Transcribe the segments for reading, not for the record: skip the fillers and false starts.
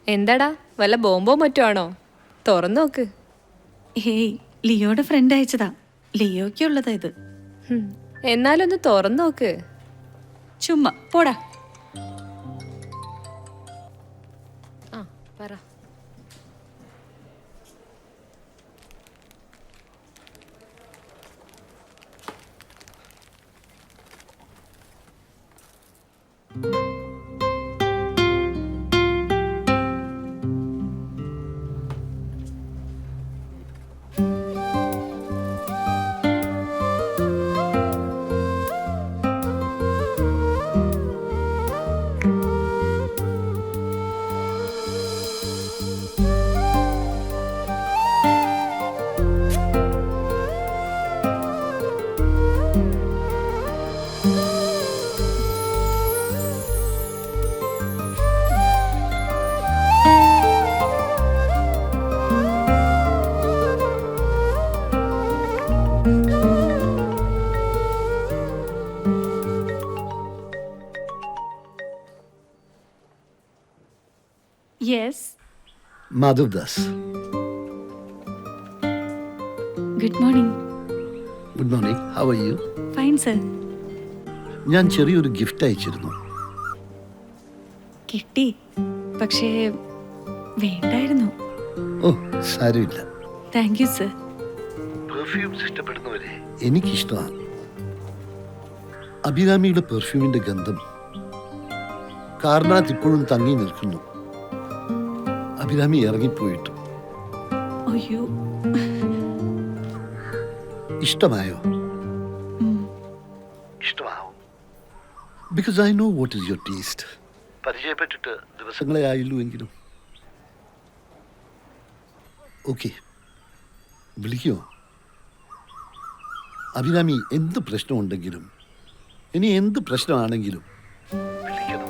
എന്താടാ വല്ല ബോംബോ മറ്റോ ആണോ? തുറന്നു നോക്ക്. ഹേയ്, ലിയോയുടെ ഫ്രണ്ട് അയച്ചതാ. ലിയോയ്ക്കുള്ളതാ ഇത്. ഹും, എന്നാലൊന്ന് തുറന്നു നോക്ക്. ചുമ്മാ പോടാ. ആ പറ. Yes, Madhav Das. Good morning. Good morning. How are you? Fine sir. ഞാൻ ചെറിയൊരു ഗിഫ്റ്റ് അയച്ചിരുന്നു. കിട്ടി, പക്ഷേ വേണ്ടായിരുന്നു. ഓ, സാരമില്ല. Thank you sir. പെർഫ്യൂംസ് ഇഷ്ടപ്പെടുന്നവരെ എനിക്കിഷ്ടമാണ്. അഭിരാമിയുടെ പെർഫ്യൂമിന്റെ ഗന്ധം കാറിനകത്ത് ഇപ്പോഴും തങ്ങി നിൽക്കുന്നു. അഭിരാമി ഇറങ്ങിപ്പോയിട്ടു. അയ്യോ, ഇഷ്ടമായോ? ഇഷ്ടമാവും. Because I know what is your taste. പരിചയപ്പെട്ടിട്ട് ദിവസങ്ങളെ ആയുള്ളൂ എങ്കിലും. ഓക്കെ, വിളിക്കുമോ? അഭിരാമി എന്ത് പ്രശ്നമുണ്ടെങ്കിലും, ഇനി എന്ത് പ്രശ്നമാണെങ്കിലും വിളിക്കണം.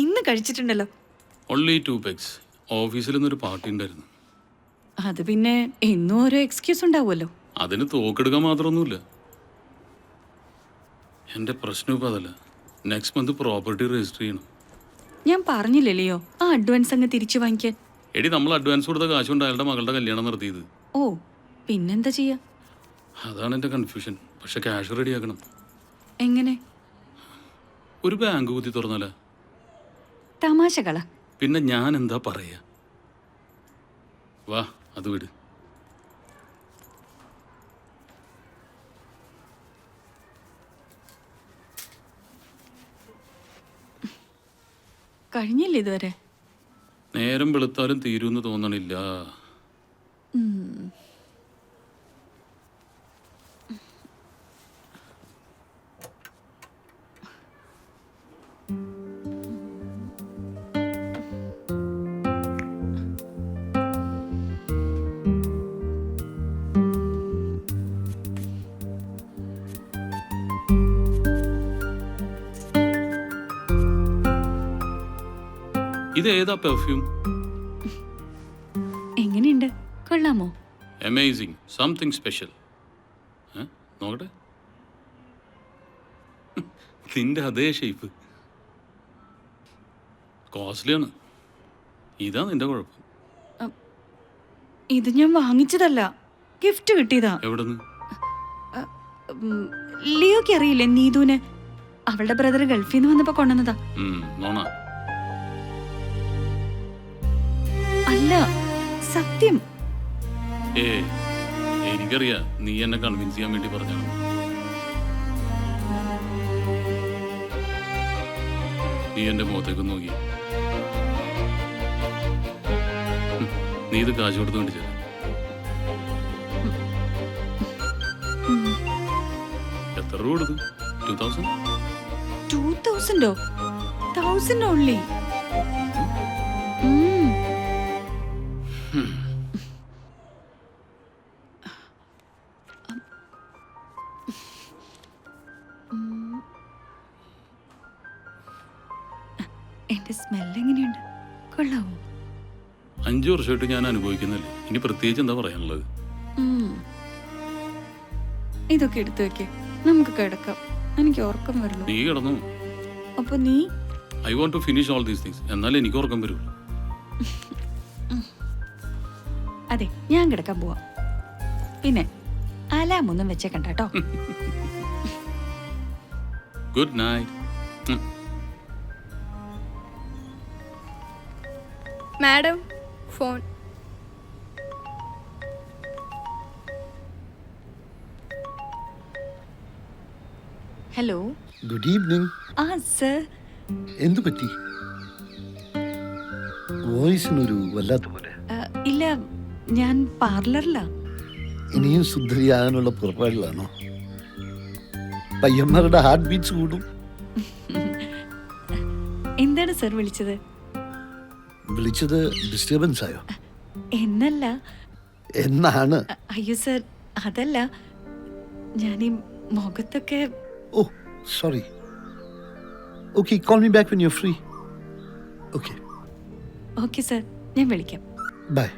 ഇന്ന് കഴിച്ചിട്ടുണ്ടല്ലോ. Only 2 pegs. ഓഫീസിൽ നിന്നൊരു പാർട്ടി ഉണ്ടായിരുന്നു. അത് പിന്നെ എന്നും ഓരോ എക്സ്ക്യൂസ് ഉണ്ടാവുമല്ലോ. അതിന് തോക്കെടുക്കാൻ മാത്രമൊന്നുമില്ല. എൻ്റെ പ്രശ്നം ഇപ്പം അതല്ല. നെക്സ്റ്റ് മന്ത് പ്രോപ്പർട്ടി രജിസ്റ്റർ ചെയ്യണം. ഞാൻ പറഞ്ഞില്ലേ ലിയോ, ആ അഡ്വാൻസ് അങ്ങ് തിരിച്ചു വാങ്ങിക്കാൻ. എടി, നമ്മൾ അഡ്വാൻസ് കൊടുത്ത കാശ് കൊണ്ട് അയാളുടെ മകളുടെ കല്യാണം നടത്തിയത്. ഓ, പിന്നെന്താ ചെയ്യാ? അതാണ് എൻ്റെ കൺഫ്യൂഷൻ. പക്ഷെ ക്യാഷ് റെഡിയാക്കണം. എങ്ങനെ? ഒരു ബാങ്ക് കുത്തി തുറന്നാലേ? തമാശകളാ. പിന്നെ ഞാൻ എന്താ പറയാ? വാ, അത് വിട്. കഴിഞ്ഞില്ല ഇതുവരെ. നേരം വെളുത്താലും തീരുമെന്ന് തോന്നണില്ല. ഇത് ഏതാ പെർഫ്യൂം? എങ്ങനെയുണ്ട്? കൊള്ളാമോ? Amazing, something special. നോക്കട്ടെ. നിന്റെ അതേ ഷേപ്പ്. കോസ്റ്റ്ലിയാണ്. ഇതാ നിന്റെ കുഴപ്പം. ഇത് ഞാൻ വാങ്ങിച്ചതല്ല, ഗിഫ്റ്റ് കിട്ടിയതാ. എവിടെന്ന്? ലിയോക്ക് അറിയില്ലേ നീതുവിനെ? അവളുടെ ബ്രദർ ഗൾഫിൽ നിന്ന് വന്നപ്പോ കൊണ്ടുവന്നതാ. നോണ? അല്ല, സത്യം. എനിക്കറിയാം നീ എന്നെ കൺവിൻസ് ചെയ്യാൻ വേണ്ടി പറഞ്ഞാണ്. നീ എൻ്റെ മുഖത്തേക്ക് നോക്കി. നീ ഇത് കാശ് കൊടുത്തു കൊണ്ടിരിച്ചത്. എത്ര രൂപ കൊടുത്തു? 2000? 2000 1000 ഓൺലി. എന്റെ സ്മെല്ല് എങ്ങനെയുണ്ട്? കൊള്ളാവോ? 5 വർഷമായിട്ട് ഞാൻ അനുഭവിക്കുന്നില്ലേ, ഇനി പ്രത്യേകിച്ച് എന്താ പറയാനുള്ളത്? ഇതൊക്കെ എടുത്തു വെക്കേ, നമുക്ക് കിടക്കാം. എനിക്ക് ഉറക്കം വരുന്നു. നീ കിടന്നു. അപ്പൊ നീ? I want to finish all these things, എന്നാലേ എനിക്ക് ഉറക്കം വരുള്ളൂ. അതെ, ഞാൻ കിടക്കാൻ പോവാം. പിന്നെ അലാം ഒന്നും വെച്ചേക്കണ്ട കേട്ടോ. Good night. Madam, phone. Hello. Good evening. ആ സർ. എന്തു പറ്റി? വോയിസിനൊരു വല്ലാത്ത പോലെ. ഇല്ല, ഞാൻ പാർലറിലാ. ഇനിയും സുന്ദരിയാകാനുള്ള പുറപ്പാടിലാണോ? പയ്യന്മാരുടെ ഹാർട്ട് ബീറ്റ്സ് കൂടും. എന്താണ് സർ വിളിച്ചത്? വിളിച്ചത് ഡിസ്റ്റർബൻസ് ആയോ? എന്നല്ല. എന്നാണ്? അയ്യോ സർ, അതല്ല. ഞാൻ ഈ മുഖത്തൊക്കെ. ഓ sorry. Okay, call me back when you are free. Okay. Okay sir, ഞാൻ വിളിക്കാം. ബൈ.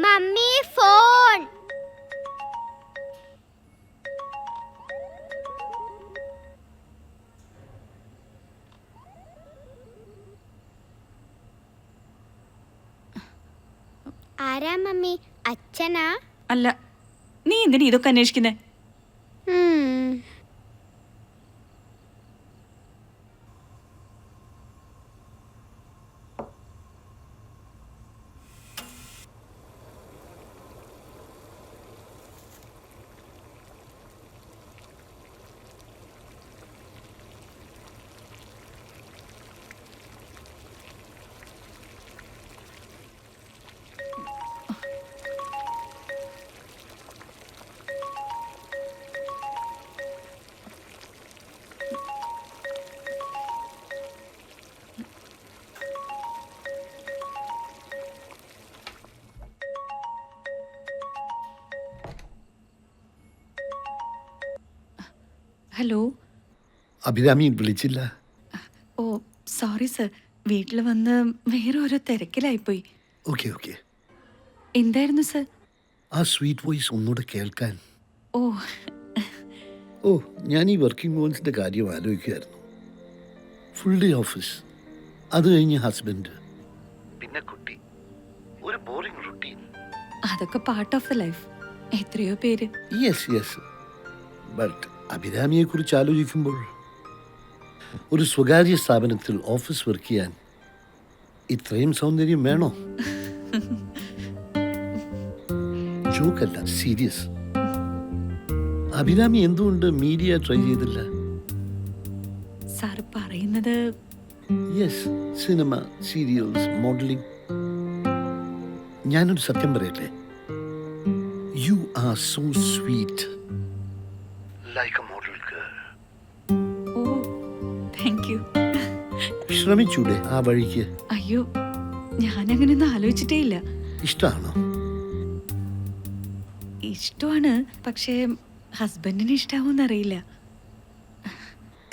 Mummy phone. ആരാ മമ്മി? അച്ഛനാ? അല്ല, നീ എന്തിനാ ഇതൊക്കെ അന്വേഷിക്കുന്നേ? ഹലോ. അഭിരാമി വിളിച്ചില്ല? ഓ സോറി സർ, വീട്ടിൽ വന്ന് വേറെ ഓരോ തിരക്കിലായിപ്പോയി. Okay okay. എന്തായിരുന്നു സർ? ആ സ്വീറ്റ് വോയിസ് ഒന്നുകൂടെ കേൾക്കാൻ. ഓ ഓ, ഞാൻ ഈ വർക്കിംഗ് വുമൻസിൻ്റെ കാര്യം ആലോചിക്കുമായിരുന്നു. ഫുൾ ഡേ ഓഫീസ്, അത് കഴിഞ്ഞ് ഹസ്ബൻഡ്, പിന്നെ കുട്ടി. ഒരു ബോറിംഗ് റുട്ടീൻ. അതൊക്കെ പാർട്ട് ഓഫ് ദ ലൈഫ്. എത്രയോ പേര്. Yes yes. ബട്ട് അഭിരാമിയെ കുറിച്ച് ആലോചിക്കുമ്പോൾ ഒരു സ്വകാര്യ സ്ഥാപനത്തിൽ ഓഫീസ് വർക്ക് ചെയ്യാൻ ഇത്രയും സൗന്ദര്യം വേണോ? ജോക്കല്ല, സീരിയസ്. അഭിരാമി എന്തുകൊണ്ട് മീഡിയ ട്രൈ ചെയ്തില്ല? സാർ പറയുന്നത്? Yes, cinema, serials, modelling. ഞാനൊരു സത്യം പറയട്ടെ, you are so sweet, like a model girl. ഓ താങ്ക് യു. ശ്രമിച്ചൂടെ ആ വഴിക്ക്? അയ്യോ, ഞാനങ്ങനെയൊന്നും ആലോചിച്ചിട്ടേ ഇല്ല. ഇഷ്ടമാണോ? ഇഷ്ടമാണ്, പക്ഷേ ഹസ്ബൻഡിന് ഇഷ്ടാവോന്നറിയില്ല.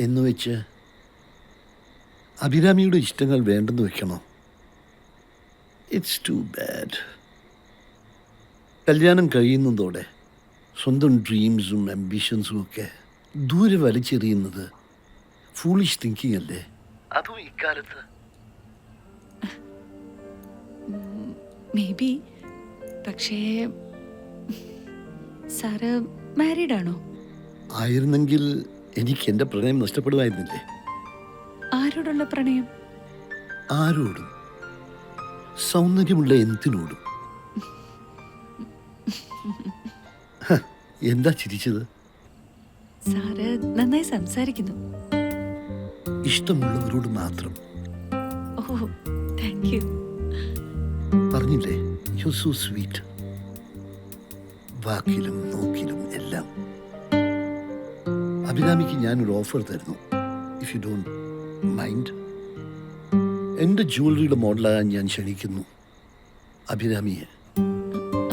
എന്ന് വെച്ച് അഭിരാമിയുടെ ഇഷ്ടങ്ങൾ വേണ്ടെന്ന് വെക്കണോ? It's too bad. കല്യാണം കഴിയുന്നതോടെ സ്വന്തം ഡ്രീംസും ആംബിഷൻസും ഒക്കെ ദൂരെ വലിച്ചെറിയുന്നത് ഫൂളിഷ് തിങ്കിങ് അല്ലേ? അതും ഇക്കാലത്ത്. May be. പക്ഷേ സാറ് മാരീഡ് ആണോ? ആയിരുന്നെങ്കിൽ എനിക്ക് എൻ്റെ പ്രണയം നഷ്ടപ്പെടുമായിരുന്നില്ലേ? ആരോടുള്ള പ്രണയം? ആരോടും, സൗന്ദര്യമുള്ള എന്തിനോടും. ഹ, എന്താ ചിരിച്ചത്? സാറ് നന്നായി സംസാരിക്കുന്നു. ഇഷ്ടമുള്ളവരോട് മാത്രം. ഓ, താങ്ക് യു. പറഞ്ഞില്ലേ, യു സോ സ്വീറ്റ്. വാക്കിലും നോക്കിലും എല്ലാം. അഭിരാമിക്ക് ഞാനൊരു ഓഫർ തരുന്നു, ഇഫ് യു ഡോണ്ട് മൈൻഡ്. എൻ്റെ ജ്വല്ലറിയുടെ മോഡലാകാൻ ഞാൻ ക്ഷണിക്കുന്നു അഭിരാമിയെ.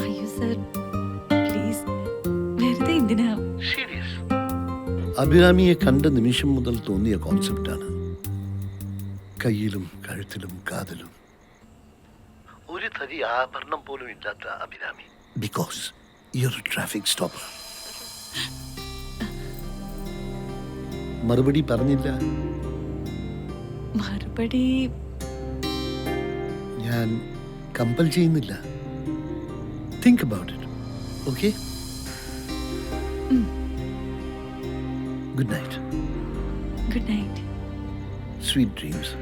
അയ്യോ സർ, പ്ലീസ്, വെറുതെ എന്തിനാ? അഭിരാമിയെ കണ്ട നിമിഷം മുതൽ തോന്നിയ കോൺസെപ്റ്റാണ്. കയ്യിലും കഴുത്തിലും കാതിലും ഒരു തരി ആഭരണം പോലും ഇല്ലാത്ത Abhirami. Because your traffic stopper. മറുപടി പറഞ്ഞില്ല. മറുപടി ഞാൻ കമ്പൽ ചെയ്യുന്നില്ല. Think about it. Okay, good night. Good night. Sweet dreams.